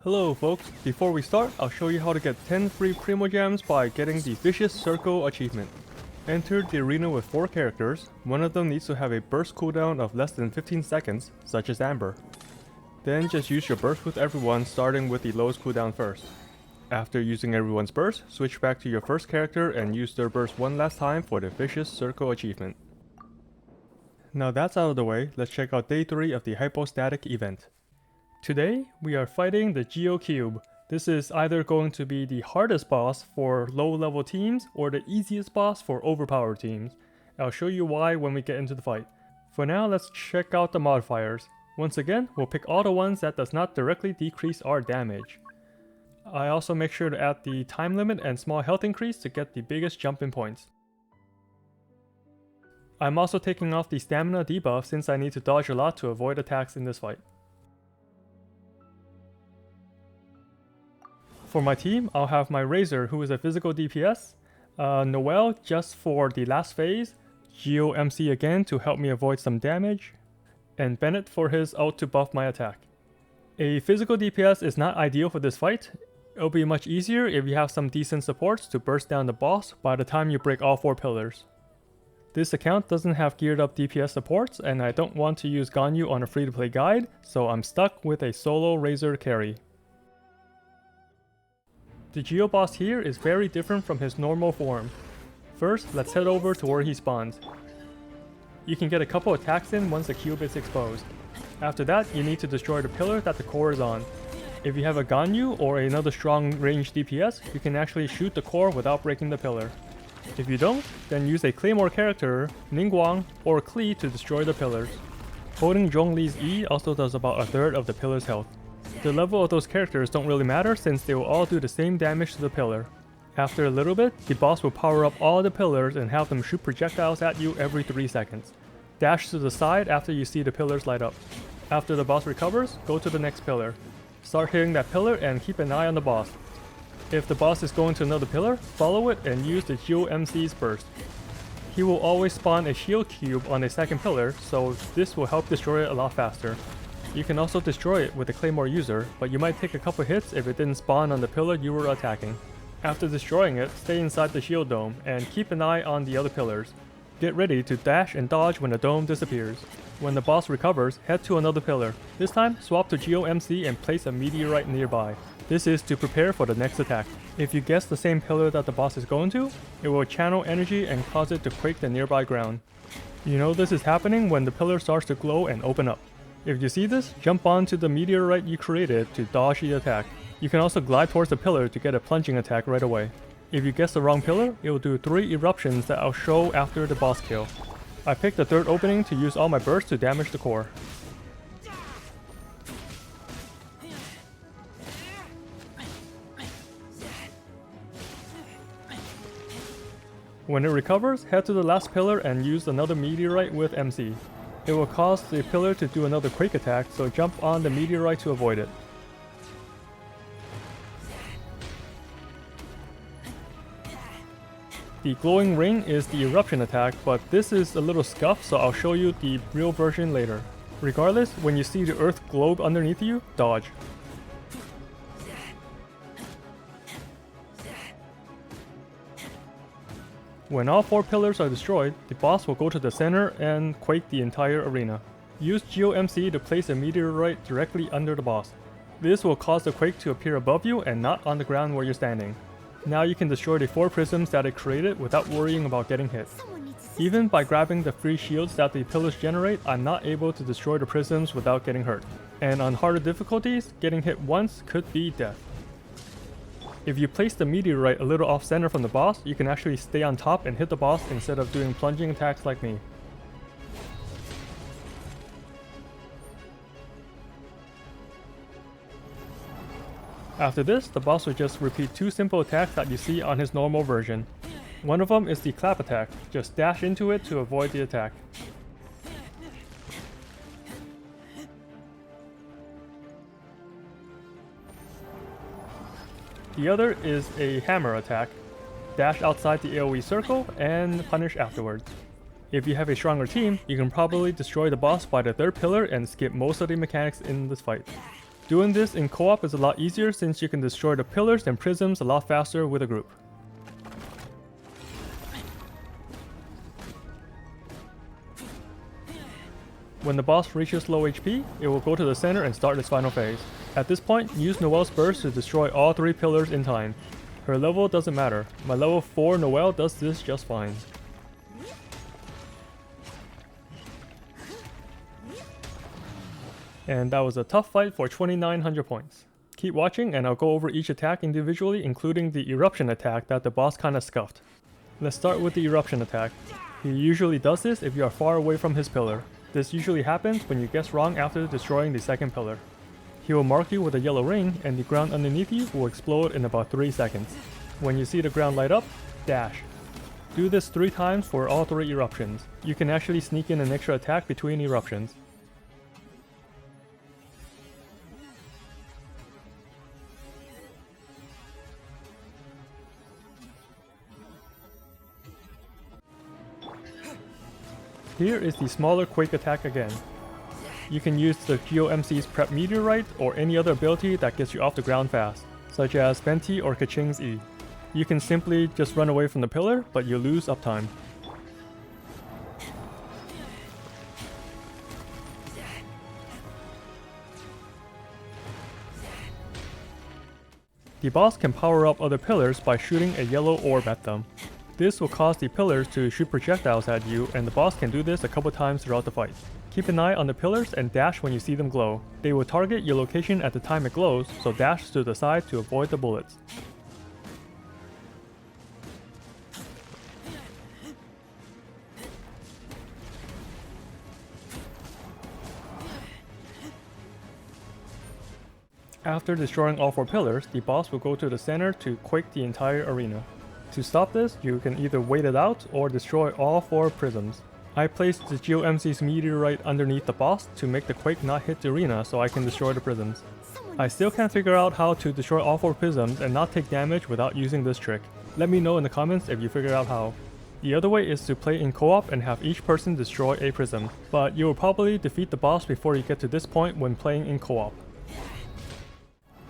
Hello folks, before we start, I'll show you how to get 10 free Primogems by getting the Vicious Circle achievement. Enter the arena with 4 characters, one of them needs to have a burst cooldown of less than 15 seconds, such as Amber. Then just use your burst with everyone, starting with the lowest cooldown first. After using everyone's burst, switch back to your first character and use their burst one last time for the Vicious Circle achievement. Now that's out of the way, let's check out day 3 of the Hypostatic event. Today, we are fighting the Geo Cube. This is either going to be the hardest boss for low level teams or the easiest boss for overpowered teams. I'll show you why when we get into the fight. For now, let's check out the modifiers. Once again, we'll pick all the ones that does not directly decrease our damage. I also make sure to add the time limit and small health increase to get the biggest jump in points. I'm also taking off the stamina debuff since I need to dodge a lot to avoid attacks in this fight. For my team, I'll have my Razor, who is a physical DPS, Noelle just for the last phase, Geo MC again to help me avoid some damage, and Bennett for his ult to buff my attack. A physical DPS is not ideal for this fight. It'll be much easier if you have some decent supports to burst down the boss by the time you break all 4 pillars. This account doesn't have geared up DPS supports, and I don't want to use Ganyu on a free-to-play guide, so I'm stuck with a solo Razor carry. The Geo Boss here is very different from his normal form. First, let's head over to where he spawns. You can get a couple attacks in once the cube is exposed. After that, you need to destroy the pillar that the core is on. If you have a Ganyu or another strong ranged DPS, you can actually shoot the core without breaking the pillar. If you don't, then use a Claymore character, Ningguang, or Klee to destroy the pillars. Holding Zhongli's E also does about a third of the pillar's health. The level of those characters don't really matter since they will all do the same damage to the pillar. After a little bit, the boss will power up all the pillars and have them shoot projectiles at you every 3 seconds. Dash to the side after you see the pillars light up. After the boss recovers, go to the next pillar. Start hitting that pillar and keep an eye on the boss. If the boss is going to another pillar, follow it and use the Geo MC's burst. He will always spawn a shield cube on a second pillar, so this will help destroy it a lot faster. You can also destroy it with a Claymore user, but you might take a couple hits if it didn't spawn on the pillar you were attacking. After destroying it, stay inside the shield dome, and keep an eye on the other pillars. Get ready to dash and dodge when the dome disappears. When the boss recovers, head to another pillar. This time, swap to Geo MC and place a meteorite nearby. This is to prepare for the next attack. If you guess the same pillar that the boss is going to, it will channel energy and cause it to quake the nearby ground. You know this is happening when the pillar starts to glow and open up. If you see this, jump onto the meteorite you created to dodge the attack. You can also glide towards the pillar to get a plunging attack right away. If you guess the wrong pillar, it will do 3 eruptions that I'll show after the boss kill. I picked the 3rd opening to use all my bursts to damage the core. When it recovers, head to the last pillar and use another meteorite with MC. It will cause the pillar to do another quake attack, so jump on the meteorite to avoid it. The glowing ring is the eruption attack, but this is a little scuffed, so I'll show you the real version later. Regardless, when you see the earth globe underneath you, dodge. When all 4 pillars are destroyed, the boss will go to the center and quake the entire arena. Use Geo MC to place a meteorite directly under the boss. This will cause the quake to appear above you and not on the ground where you're standing. Now you can destroy the 4 prisms that it created without worrying about getting hit. Even by grabbing the free shields that the pillars generate, I'm not able to destroy the prisms without getting hurt. And on harder difficulties, getting hit once could be death. If you place the meteorite a little off center from the boss, you can actually stay on top and hit the boss instead of doing plunging attacks like me. After this, the boss will just repeat 2 simple attacks that you see on his normal version. One of them is the clap attack, just dash into it to avoid the attack. The other is a hammer attack. Dash outside the AoE circle and punish afterwards. If you have a stronger team, you can probably destroy the boss by the 3rd pillar and skip most of the mechanics in this fight. Doing this in co-op is a lot easier since you can destroy the pillars and prisms a lot faster with a group. When the boss reaches low HP, it will go to the center and start its final phase. At this point, use Noelle's burst to destroy all 3 pillars in time. Her level doesn't matter. My level 4 Noelle does this just fine. And that was a tough fight for 2900 points. Keep watching and I'll go over each attack individually, including the eruption attack that the boss kinda scuffed. Let's start with the eruption attack. He usually does this if you are far away from his pillar. This usually happens when you guess wrong after destroying the second pillar. He will mark you with a yellow ring and the ground underneath you will explode in about 3 seconds. When you see the ground light up, dash. Do this 3 times for all 3 eruptions. You can actually sneak in an extra attack between eruptions. Here is the smaller Quake attack again. You can use the Geo MC's Prep Meteorite or any other ability that gets you off the ground fast, such as Venti or Kaching's E. You can simply just run away from the pillar, but you lose uptime. The boss can power up other pillars by shooting a yellow orb at them. This will cause the pillars to shoot projectiles at you, and the boss can do this a couple times throughout the fight. Keep an eye on the pillars and dash when you see them glow. They will target your location at the time it glows, so dash to the side to avoid the bullets. After destroying all 4 pillars, the boss will go to the center to quake the entire arena. To stop this, you can either wait it out or destroy all 4 prisms. I placed the Geo MC's meteorite underneath the boss to make the quake not hit the arena so I can destroy the prisms. I still can't figure out how to destroy all 4 prisms and not take damage without using this trick. Let me know in the comments if you figured out how. The other way is to play in co-op and have each person destroy a prism, but you will probably defeat the boss before you get to this point when playing in co-op.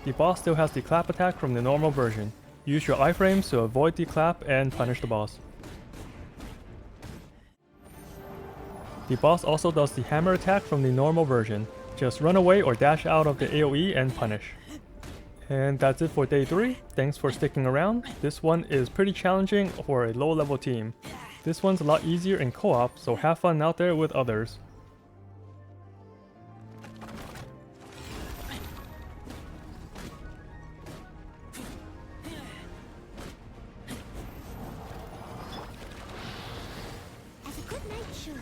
The boss still has the clap attack from the normal version. Use your iframes to avoid the clap and punish the boss. The boss also does the hammer attack from the normal version. Just run away or dash out of the AoE and punish. And that's it for day 3. Thanks for sticking around. This one is pretty challenging for a low level team. This one's a lot easier in co-op, so have fun out there with others. As a good nature.